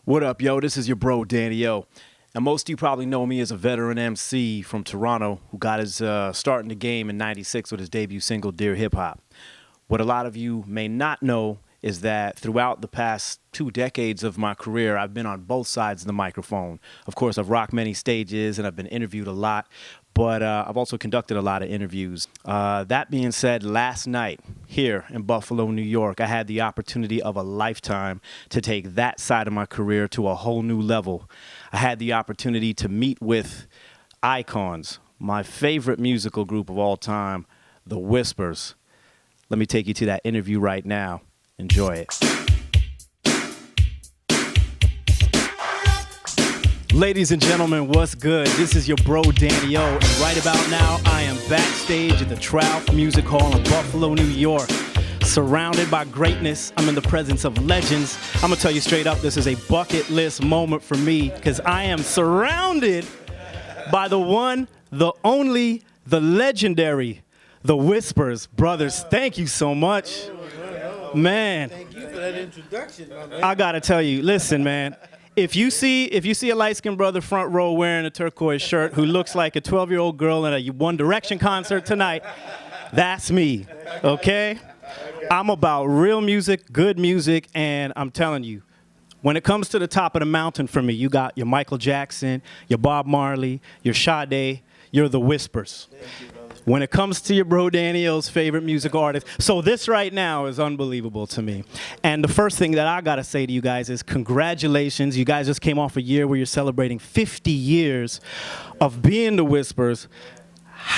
What up, yo? This is your bro, Danny O. Now, most of you probably know me as a veteran MC from Toronto who got his start in the game in '96 with his debut single, Dear Hip Hop. What a lot of you may not know is that throughout the past 2 decades of my career, I've been on both sides of the microphone. Of course, I've rocked many stages and I've been interviewed a lot, but I've also conducted a lot of interviews. That being said, last night here in Buffalo, New York, I had the opportunity of a lifetime to take that side of my career to a whole new level. I had the opportunity to meet with icons, my favorite musical group of all time, The Whispers. Let me take you to that interview right now. Enjoy it. Ladies and gentlemen, what's good? This is your bro, Danny O, and right about now, I am backstage at the Trout Music Hall in Buffalo, New York. Surrounded by greatness, I'm in the presence of legends. I'm gonna tell you straight up, this is a bucket list moment for me, because I am surrounded by the one, the only, the legendary, The Whispers. Brothers, thank you so much. Man, thank you for that introduction, my man. I gotta tell you, listen, man. If you see a light-skinned brother front row wearing a turquoise shirt who looks like a 12-year-old girl at a One Direction concert tonight, that's me, okay? I'm about real music, good music, and I'm telling you, when it comes to the top of the mountain for me, you got your Michael Jackson, your Bob Marley, your Sade, you're The Whispers. When it comes to your bro Danny O's favorite music artist. So this right now is unbelievable to me. And the first thing that I gotta say to you guys is congratulations. You guys just came off a year where you're celebrating 50 years of being The Whispers.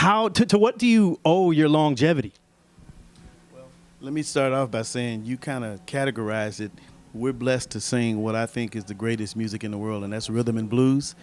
To what do you owe your longevity? Well, let me start off by saying you kind of categorize it. We're blessed to sing what I think is the greatest music in the world, and that's rhythm and blues.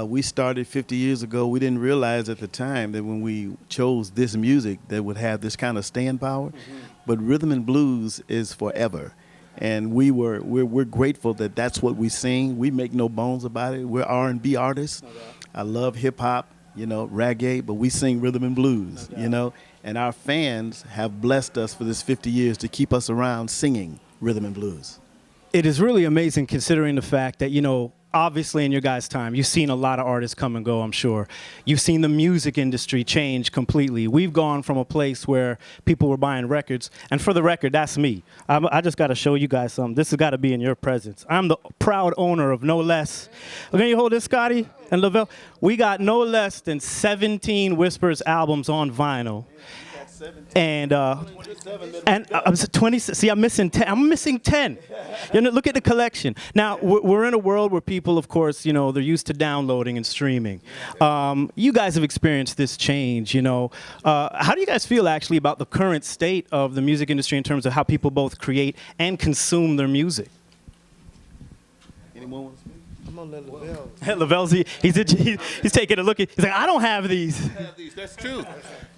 We started 50 years ago. We didn't realize at the time that when we chose this music that would have this kind of staying power. Mm-hmm. But rhythm and blues is forever. And we're grateful that that's what we sing. We make no bones about it. We're R&B artists. Okay. I love hip hop, reggae, but we sing rhythm and blues, okay. And our fans have blessed us for this 50 years to keep us around singing rhythm and blues. It is really amazing considering the fact that, obviously in your guys' time, you've seen a lot of artists come and go, I'm sure. You've seen the music industry change completely. We've gone from a place where people were buying records, and for the record, that's me. I just got to show you guys something. This has got to be in your presence. I'm the proud owner of no less. Can you hold this, Scotty and Leaveil? We got no less than 17 Whispers albums on vinyl. And I'm 20. See, I'm missing 10. I'm missing 10. Look at the collection. Now we're in a world where people, of course, they're used to downloading and streaming. You guys have experienced this change. How do you guys feel actually about the current state of the music industry in terms of how people both create and consume their music? Anyone want to speak? I'm gonna let Leaveil's he's taking a look at. He's like, I don't have these. That's true.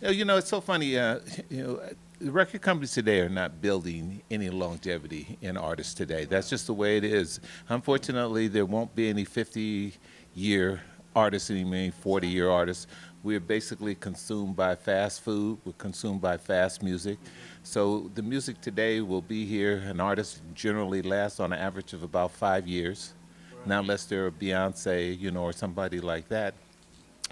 It's so funny. The record companies today are not building any longevity in artists today. That's just the way it is. Unfortunately, there won't be any 50-year artists anymore, 40-year artists. We're basically consumed by fast food. We're consumed by fast music. So the music today will be here. An artist generally lasts on an average of about 5 years. Now, unless they're a Beyonce, or somebody like that.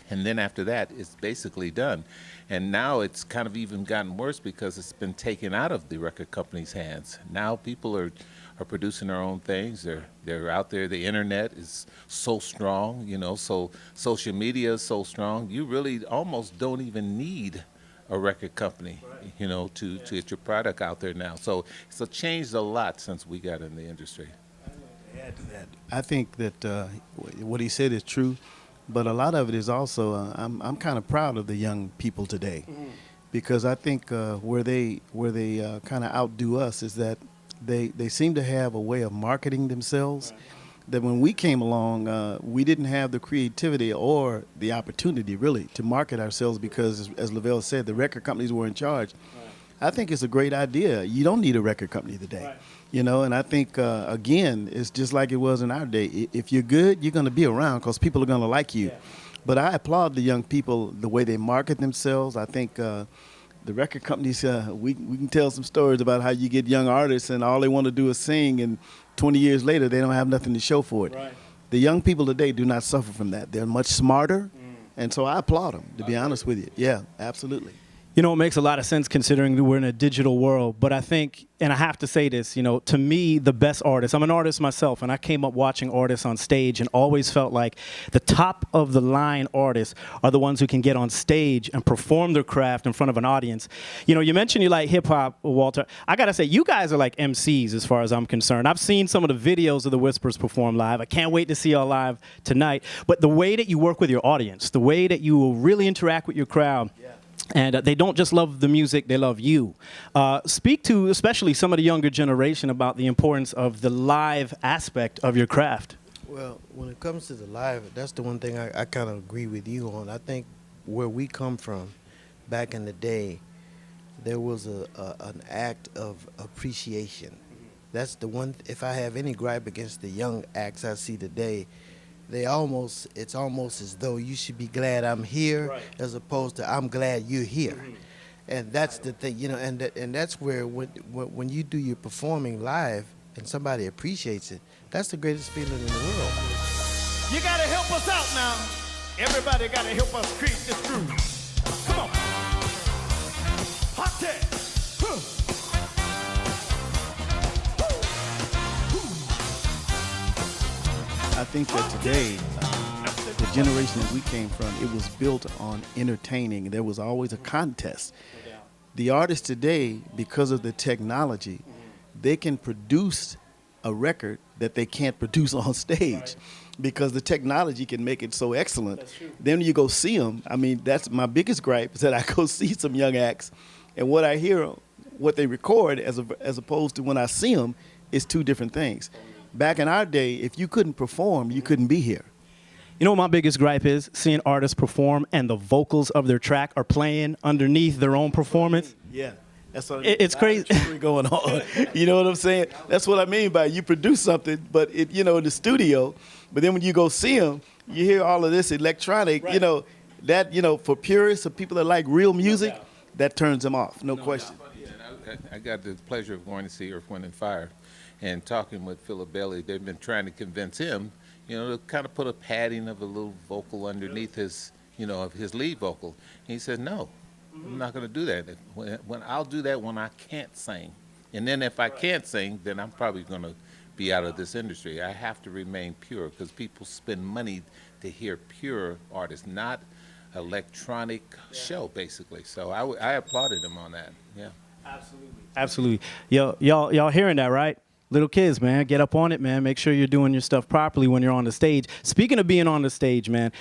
And then after that, it's basically done. And now it's kind of even gotten worse because it's been taken out of the record company's hands. Now people are producing their own things. They're out there. The internet is so strong, so social media is so strong. You really almost don't even need a record company, to get your product out there now. So it's changed a lot since we got in the industry. Add to that. I think that what he said is true, but a lot of it is also I'm kind of proud of the young people today, because I think where they kind of outdo us is that they seem to have a way of marketing themselves. Right. That when we came along, we didn't have the creativity or the opportunity really to market ourselves because, as Leaveil said, the record companies were in charge. Right. I think it's a great idea. You don't need a record company today. Right. And I think, again, it's just like it was in our day. If you're good, you're going to be around because people are going to like you. Yeah. But I applaud the young people, the way they market themselves. I think the record companies, we can tell some stories about how you get young artists and all they want to do is sing, and 20 years later they don't have nothing to show for it. Right. The young people today do not suffer from that. They're much smarter, and so I applaud them, to be honest with you. Yeah, absolutely. You know, it makes a lot of sense considering that we're in a digital world. But I think, and I have to say this, you know, to me, the best artists, I'm an artist myself, and I came up watching artists on stage and always felt like the top of the line artists are the ones who can get on stage and perform their craft in front of an audience. You know, you mentioned you like hip hop, Walter. I got to say, you guys are like MCs as far as I'm concerned. I've seen some of the videos of the Whispers perform live. I can't wait to see y'all live tonight. But the way that you work with your audience, the way that you will really interact with your crowd, and they don't just love the music, they love you. Speak to, especially some of the younger generation, about the importance of the live aspect of your craft. Well, when it comes to the live, that's the one thing I kind of agree with you on. I think where we come from, back in the day, there was an act of appreciation. That's the one, if I have any gripe against the young acts I see today, it's almost as though you should be glad I'm here, right, as opposed to I'm glad you're here. And that's the thing, you know, and that's where when you do your performing live and somebody appreciates it, that's the greatest feeling in the world. You gotta help us out now. Everybody gotta help us create this groove. Come on. Hot tag. I think that today, the generation that we came from, it was built on entertaining. There was always a contest. The artists today, because of the technology, they can produce a record that they can't produce on stage because the technology can make it so excellent. Then you go see them. I mean, that's my biggest gripe, is that I go see some young acts, and what I hear, what they record as opposed to when I see them, is two different things. Back in our day, if you couldn't perform, you couldn't be here. You know what my biggest gripe is? Seeing artists perform and the vocals of their track are playing underneath their own performance. Yeah. That's what It's crazy going on. You know what I'm saying? That's what I mean by you produce something, but it, you know, in the studio, but then when you go see them, you hear all of this electronic, right, you know, that, you know, for purists or people that like real music, that turns them off, no question. I got the pleasure of going to see Earth, Wind, and Fire. And talking with Philip Bailey, they've been trying to convince him, you know, to kind of put a padding of a little vocal underneath his, you know, of his lead vocal. And he said, no, I'm not going to do that. When I'll do that when I can't sing. And then if I can't sing, then I'm probably going to be out of this industry. I have to remain pure because people spend money to hear pure artists, not electronic show, basically. So I applauded him on that. Yeah. Absolutely. Y'all hearing that, right? Little kids, man, get up on it, man. Make sure you're doing your stuff properly when you're on the stage. Speaking of being on the stage, man,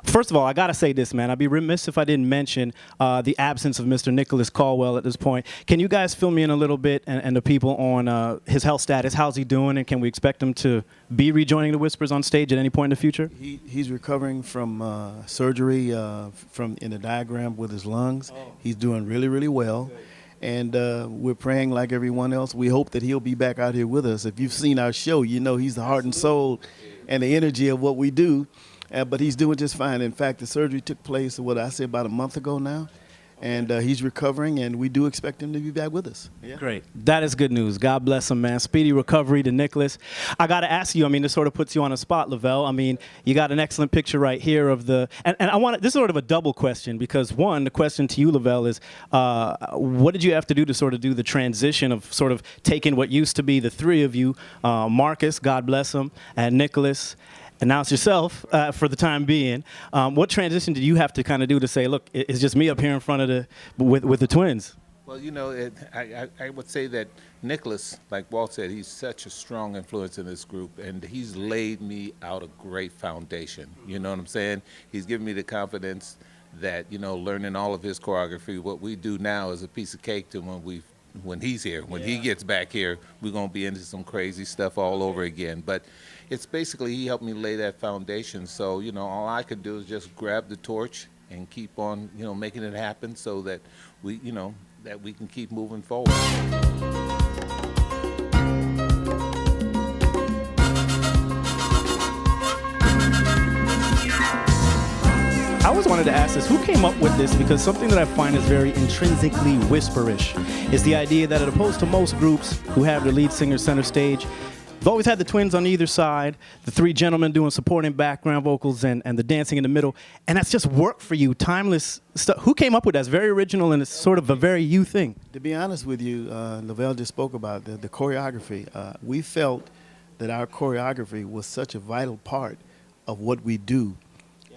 first of all, I got to say this, man. I'd be remiss if I didn't mention the absence of Mr. Nicholas Caldwell at this point. Can you guys fill me in a little bit and the people on his health status? How's he doing, and can we expect him to be rejoining the Whispers on stage at any point in the future? He's recovering from surgery from in the diagram with his lungs. He's doing really, really well. And we're praying like everyone else. We hope that he'll be back out here with us. If you've seen our show, you know he's the heart and soul and the energy of what we do. But he's doing just fine. In fact, the surgery took place, about a month ago now. And he's recovering, and we do expect him to be back with us. Yeah. Great. That is good news. God bless him, man. Speedy recovery to Nicholas. I got to ask you, I mean, this sort of puts you on a spot, Leaveil. I mean, you got an excellent picture right here of the, and I want, this is sort of a double question, because one, the question to you, Leaveil, is what did you have to do to sort of do the transition of sort of taking what used to be the three of you, Marcus, God bless him, and Nicholas, and now it's yourself for the time being. What transition did you have to kind of do to say, look, it's just me up here in front of with the twins? Well, you know, I would say that Nicholas, like Walt said, he's such a strong influence in this group, and he's laid me out a great foundation. You know what I'm saying? He's given me the confidence that, you know, learning all of his choreography, what we do now is a piece of cake to when he's here. When he gets back here, we're going to be into some crazy stuff all over again. But it's basically, he helped me lay that foundation. So, you know, all I could do is just grab the torch and keep on, you know, making it happen so that we, you know, that we can keep moving forward. I was wanted to ask this. Who came up with this? Because something that I find is very intrinsically whisperish is the idea that, as opposed to most groups who have their lead singer center stage, you've always had the twins on either side, the three gentlemen doing supporting background vocals and the dancing in the middle, and that's just work for you, timeless stuff. Who came up with that? It's very original, and it's sort of a very you thing. To be honest with you, Leaveil just spoke about the choreography. We felt that our choreography was such a vital part of what we do.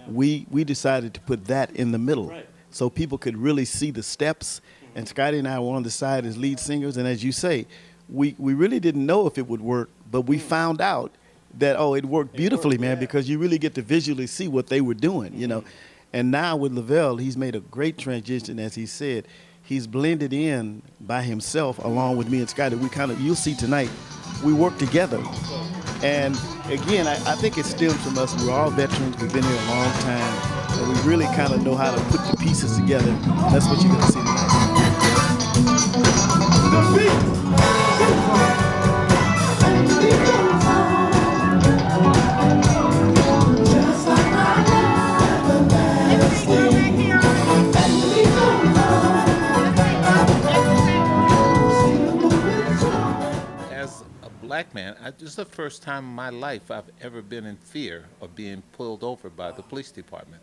We decided to put that in the middle so people could really see the steps, and Scotty and I were on the side as lead singers, and as you say, we really didn't know if it would work, but we found out that, oh, it worked beautifully, man, because you really get to visually see what they were doing, you know. And now with Leaveil, he's made a great transition, as he said. He's blended in by himself along with me and Scotty. We kind of, you'll see tonight, we work together. And again, I think it stems from us. We're all veterans. We've been here a long time. And we really kind of know how to put the pieces together. That's what you're going to see tonight. Black man, this is the first time in my life I've ever been in fear of being pulled over by the police department.